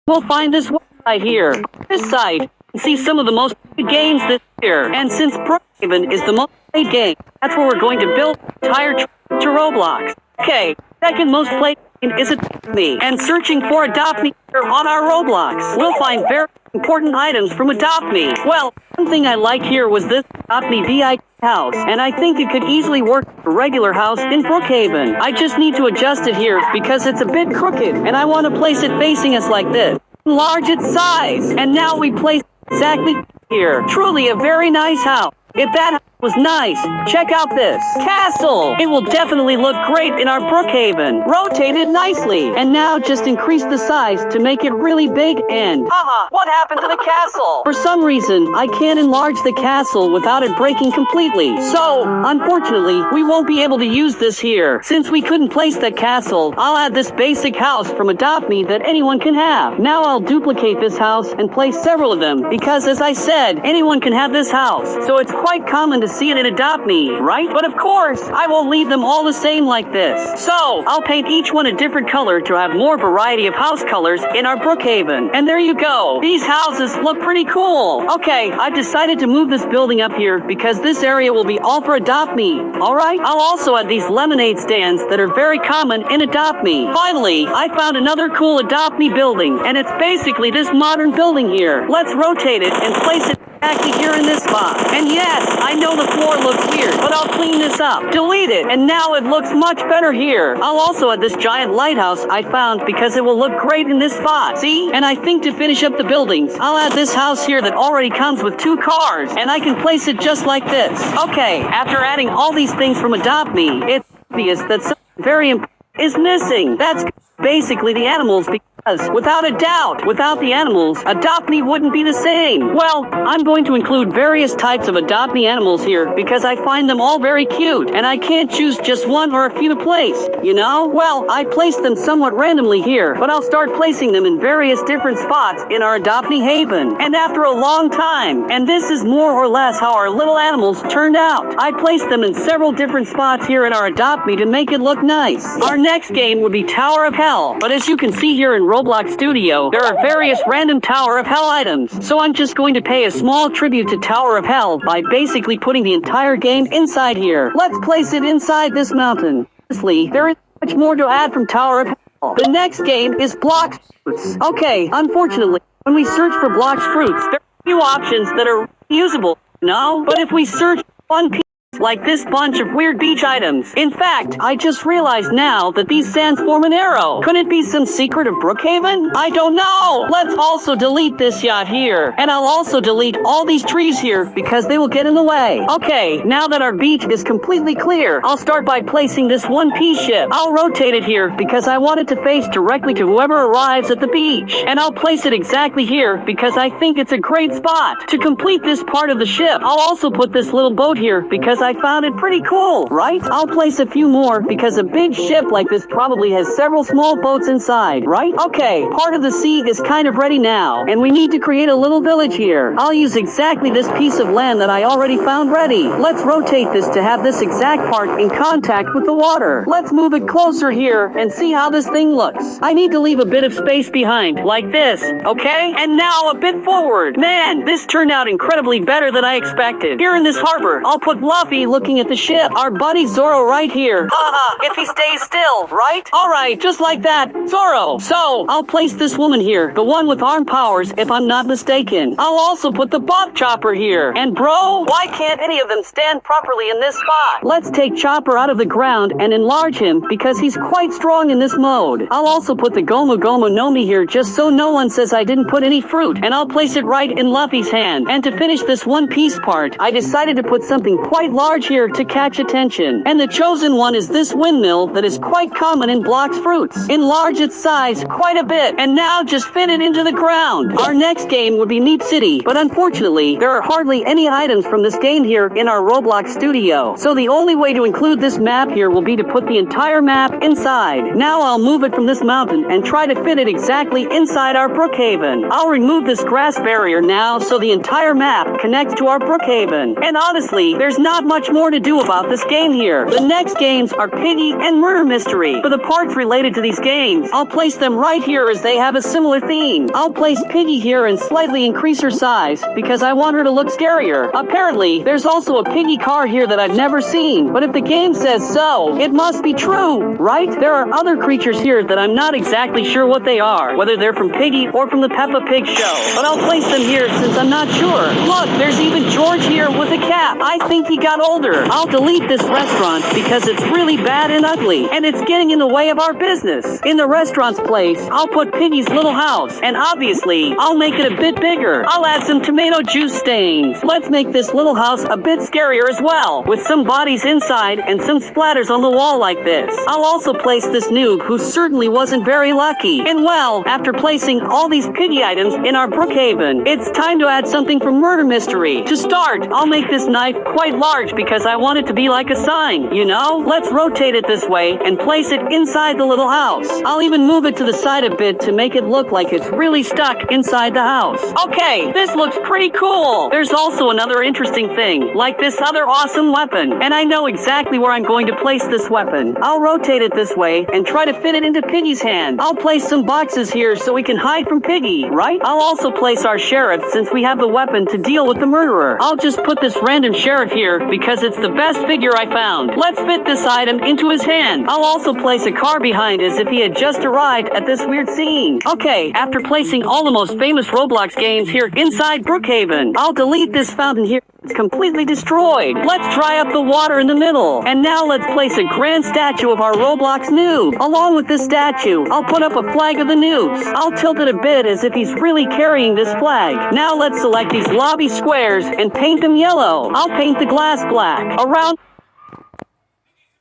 we'll find this website here. This site can see some of the most played games this year. And since Brookhaven is the most played game, that's where we're going to build the entire trip to Roblox. Okay, second most played game is Adopt Me. And searching for Adopt Me here on our Roblox, we'll find very important items from Adopt Me. Well, one thing I liked here was this Adopt Me VIP house, and I think it could easily work with a regular house in Brookhaven. I just need to adjust it here because it's a bit crooked, and I want to place it facing us like this. Enlarge its size, and now we place it exactly here. Truly a very nice house. If that was nice, check out this castle. It will definitely look great in our Brookhaven. Rotate it nicely. And now just increase the size to make it really big and... Haha, what happened to the castle? For some reason, I can't enlarge the castle without it breaking completely. So, unfortunately, we won't be able to use this here. Since we couldn't place that castle, I'll add this basic house from Adopt Me that anyone can have. Now I'll duplicate this house and place several of them because, as I said, anyone can have this house. So it's quite common to see it in Adopt Me, right? But of course, I won't leave them all the same like this. So, I'll paint each one a different color to have more variety of house colors in our Brookhaven. And there you go. These houses look pretty cool. Okay, I've decided to move this building up here because this area will be all for Adopt Me. Alright? I'll also add these lemonade stands that are very common in Adopt Me. Finally, I found another cool Adopt Me building, and it's basically this modern building here. Let's rotate it and place it exactly here in this spot. And yes, I know the floor looks weird, but I'll clean this up. Delete it, and now it looks much better here. I'll also add this giant lighthouse I found because it will look great in this spot. See? And I think to finish up the buildings, I'll add this house here that already comes with 2 cars, and I can place it just like this. Okay, after adding all these things from Adopt Me, it's obvious that something very important is missing. That's basically the animals, because without a doubt, without the animals, Adopt Me wouldn't be the same. Well, I'm going to include various types of Adopt Me animals here because I find them all very cute, and I can't choose just one or a few to place, you know? Well, I placed them somewhat randomly here, but I'll start placing them in various different spots in our Adopt Me haven. And after a long time, and this is more or less how our little animals turned out, I placed them in several different spots here in our Adopt Me to make it look nice. Our next game would be Tower of Hell, but as you can see here in Roblox Studio, there are various random Tower of Hell items. So I'm just going to pay a small tribute to Tower of Hell by basically putting the entire game inside here. Let's place it inside this mountain. Honestly, there is much more to add from Tower of Hell. The next game is Blox Fruits. Okay, unfortunately, when we search for Blox Fruits, there are a few options that are usable, no? But if we search one piece, like this bunch of weird beach items. In fact, I just realized now that these sands form an arrow. Could it be some secret of Brookhaven? I don't know. Let's also delete this yacht here. And I'll also delete all these trees here because they will get in the way. Okay, now that our beach is completely clear, I'll start by placing this one-piece ship. I'll rotate it here because I want it to face directly to whoever arrives at the beach. And I'll place it exactly here because I think it's a great spot. To complete this part of the ship, I'll also put this little boat here because I found it pretty cool, right? I'll place a few more because a big ship like this probably has several small boats inside, right? Okay, part of the sea is kind of ready now, and we need to create a little village here. I'll use exactly this piece of land that I already found ready. Let's rotate this to have this exact part in contact with the water. Let's move it closer here and see how this thing looks. I need to leave a bit of space behind, like this, okay? And now a bit forward. Man, this turned out incredibly better than I expected. Here in this harbor, I'll put Luffy looking at the ship. Our buddy Zoro right here. Haha, if he stays still, right? Alright, just like that. Zoro. So, I'll place this woman here, the one with arm powers, if I'm not mistaken. I'll also put the Bob Chopper here. And bro, why can't any of them stand properly in this spot? Let's take Chopper out of the ground and enlarge him because he's quite strong in this mode. I'll also put the Gomu Gomu Nomi here just so no one says I didn't put any fruit. And I'll place it right in Luffy's hand. And to finish this one piece part, I decided to put something quite large here to catch attention. And the chosen one is this windmill that is quite common in Blox Fruits. Enlarge its size quite a bit, and now just fit it into the ground. Our next game would be Meat City, but unfortunately, there are hardly any items from this game here in our Roblox studio. So the only way to include this map here will be to put the entire map inside. Now I'll move it from this mountain and try to fit it exactly inside our Brookhaven. I'll remove this grass barrier now so the entire map connects to our Brookhaven. And honestly, there's not much more to do about this game here. The next games are Piggy and Murder Mystery. For the parts related to these games, I'll place them right here as they have a similar theme. I'll place Piggy here and slightly increase her size because I want her to look scarier. Apparently, there's also a Piggy car here that I've never seen, but if the game says so, it must be true, right? There are other creatures here that I'm not exactly sure what they are, whether they're from Piggy or from the Peppa Pig show, but I'll place them here since I'm not sure. Look, there's even George here with a cap. I think he got older. I'll delete this restaurant because it's really bad and ugly, and it's getting in the way of our business. In the restaurant's place, I'll put Piggy's little house, and obviously, I'll make it a bit bigger. I'll add some tomato juice stains. Let's make this little house a bit scarier as well, with some bodies inside and some splatters on the wall like this. I'll also place this noob who certainly wasn't very lucky. And well, after placing all these Piggy items in our Brookhaven, it's time to add something from Murder Mystery. To start, I'll make this knife quite large because I want it to be like a sign, you know? Let's rotate it this way and place it inside the little house. I'll even move it to the side a bit to make it look like it's really stuck inside the house. Okay, this looks pretty cool. There's also another interesting thing, like this other awesome weapon, and I know exactly where I'm going to place this weapon. I'll rotate it this way and try to fit it into Piggy's hand. I'll place some boxes here so we can hide from Piggy, right? I'll also place our sheriff since we have the weapon to deal with the murderer. I'll just put this random sheriff here because it's the best figure I found. Let's fit this item into his hand. I'll also place a car behind as if he had just arrived at this weird scene. Okay, after placing all the most famous Roblox games here inside Brookhaven, I'll delete this fountain here. It's completely destroyed. Let's dry up the water in the middle. And now let's place a grand statue of our Roblox noob. Along with this statue, I'll put up a flag of the noobs. I'll tilt it a bit as if he's really carrying this flag. Now let's select these lobby squares and paint them yellow. I'll paint the glass black. Around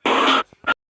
and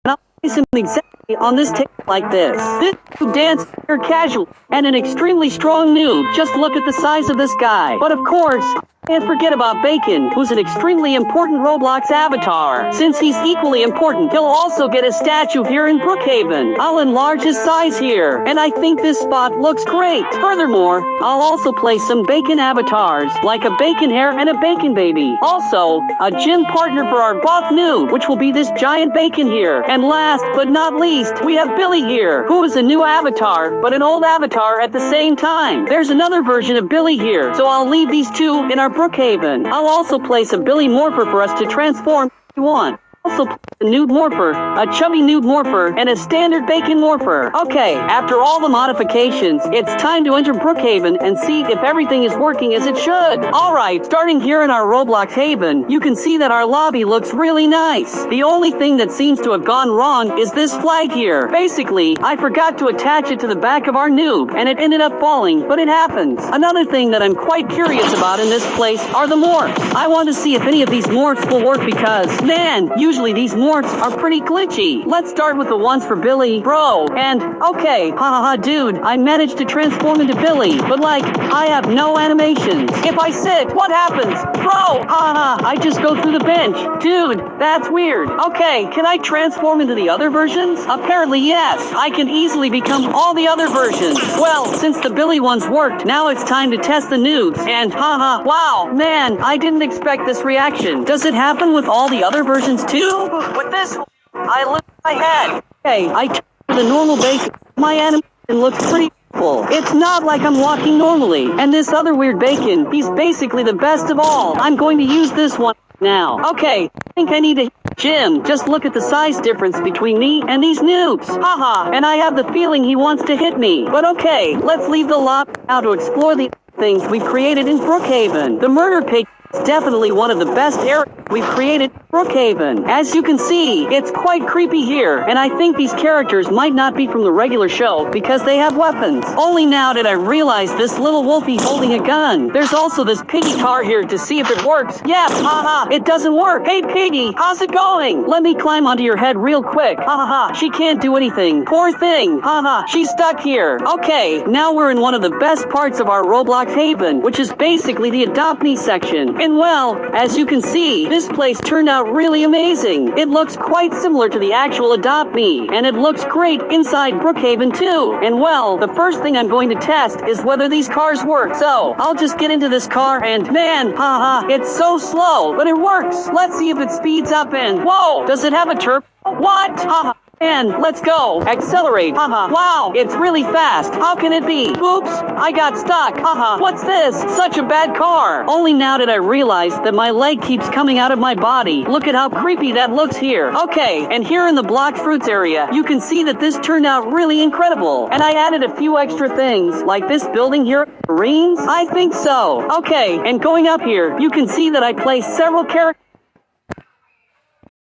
I'll place him exactly on this table like this. This noob dances here casually and an extremely strong noob. Just look at the size of this guy. But of course, can't forget about Bacon, who's an extremely important Roblox avatar. Since he's equally important, he'll also get a statue here in Brookhaven. I'll enlarge his size here, and I think this spot looks great. Furthermore, I'll also place some Bacon avatars, like a Bacon Hare and a Bacon Baby. Also, a gym partner for our buff noob, which will be this giant Bacon here. And last but not least, we have Billy here, who is a new avatar, but an old avatar at the same time. There's another version of Billy here, so I'll leave these two in our Brookhaven. I'll also place a Billy Morpher for us to transform if you want. Also place a nude morpher, a chubby nude morpher, and a standard Bacon morpher. Okay, after all the modifications, it's time to enter Brookhaven and see if everything is working as it should. Alright, starting here in our Roblox Haven, you can see that our lobby looks really nice. The only thing that seems to have gone wrong is this flag here. Basically, I forgot to attach it to the back of our noob, and it ended up falling, but it happens. Another thing that I'm quite curious about in this place are the morphs. I want to see if any of these morphs will work because, man, usually these morphs are pretty glitchy. Let's start with the ones for Billy, bro, and okay, hahaha dude, I managed to transform into Billy, but like, I have no animations. If I sit, what happens? Bro, haha, I just go through the bench. Dude, that's weird. Okay, can I transform into the other versions? Apparently yes, I can easily become all the other versions. Well, since the Billy ones worked, now it's time to test the noobs, and haha, wow, man, I didn't expect this reaction. Does it happen with all the other versions too? With this one, I lift my head. Okay, I turn to the normal Bacon. My animation looks pretty cool. It's not like I'm walking normally. And this other weird Bacon, he's basically the best of all. I'm going to use this one now. Okay, I think I need to hit the gym. Just look at the size difference between me and these noobs. Haha, and I have the feeling he wants to hit me. But okay, let's leave the lobby now to explore the things we've created in Brookhaven. The murder pig is definitely one of the best areas we've created in Brookhaven. As you can see, it's quite creepy here, and I think these characters might not be from the regular show because they have weapons. Only now did I realize this little wolfie holding a gun. There's also this piggy car here to see if it works. Yes, haha, it doesn't work. Hey piggy, how's it going? Let me climb onto your head real quick. Haha, she can't do anything. Poor thing. Haha, she's stuck here. Okay, now we're in one of the best parts of our Roblox Haven, which is basically the Adopt Me section. And well, as you can see, this place turned out really amazing. It looks quite similar to the actual Adopt Me, and it looks great inside Brookhaven too. And well, the first thing I'm going to test is whether these cars work. So, I'll just get into this car and man, haha, it's so slow, but it works. Let's see if it speeds up and whoa, does it have a turbo? What? Haha. And let's go. Accelerate. Haha. Wow, it's really fast. How can it be? Oops, I got stuck. Haha. What's this? Such a bad car. Only now did I realize that my leg keeps coming out of my body. Look at how creepy that looks here. Okay, and here in the blocked fruits area, you can see that this turned out really incredible. And I added a few extra things, like this building here. Marines? I think so. Okay, and going up here, you can see that I placed several characters